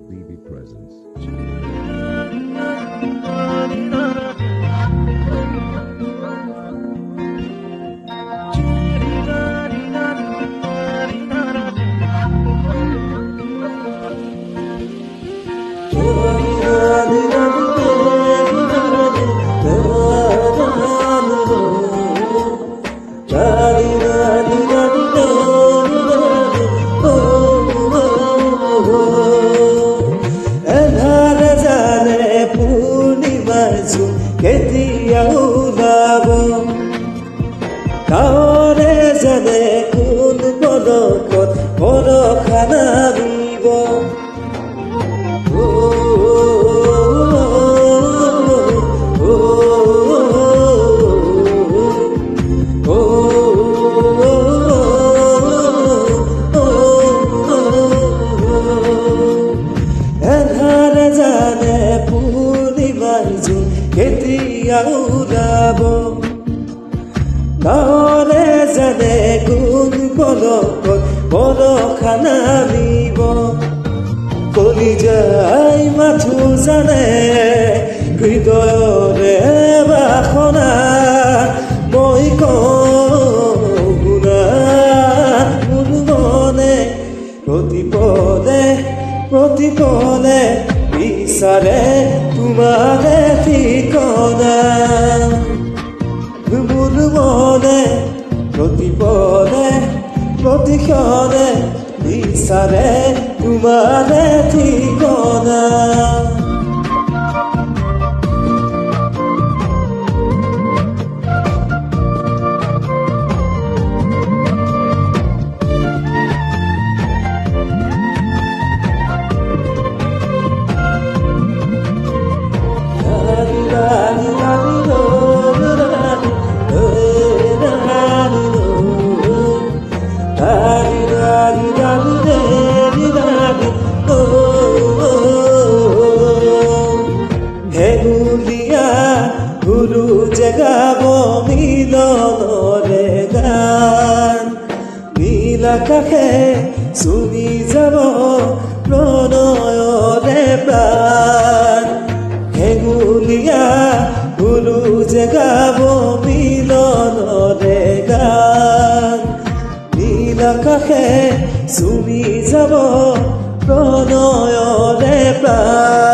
BB Presents. কেতিয়া ওলাব কাৰে জানে কোন পদকত পৰখা নামিব এধাৰে জানে পূৰ্ণিমাৰ জোন কেতিয়া ওলাব কাৰে জানে কোন পদকত পৰখা নামিব কলিজাই মাথো জানে হৃদয়ৰে বাসনা মই কওঁ শুনা মোৰ মনে প্ৰতিপদে প্ৰতিপদে বিচাৰে তোমাৰে ঠিকনা মোৰ মনে প্ৰতিপদে প্ৰতিক্ষণে বিচাৰে তোমাৰে ঠিকনা হেঙুলীয়া গুৰু জেগাব মিলনৰে গান নীল আকাশে চুমি যাব প্ৰণয়ৰে প্ৰাণ হেঙুলীয়া গুৰু জেগাব মিলনৰে গান নীল আকাশে চুমি যাব প্ৰণয়ৰে প্ৰাণ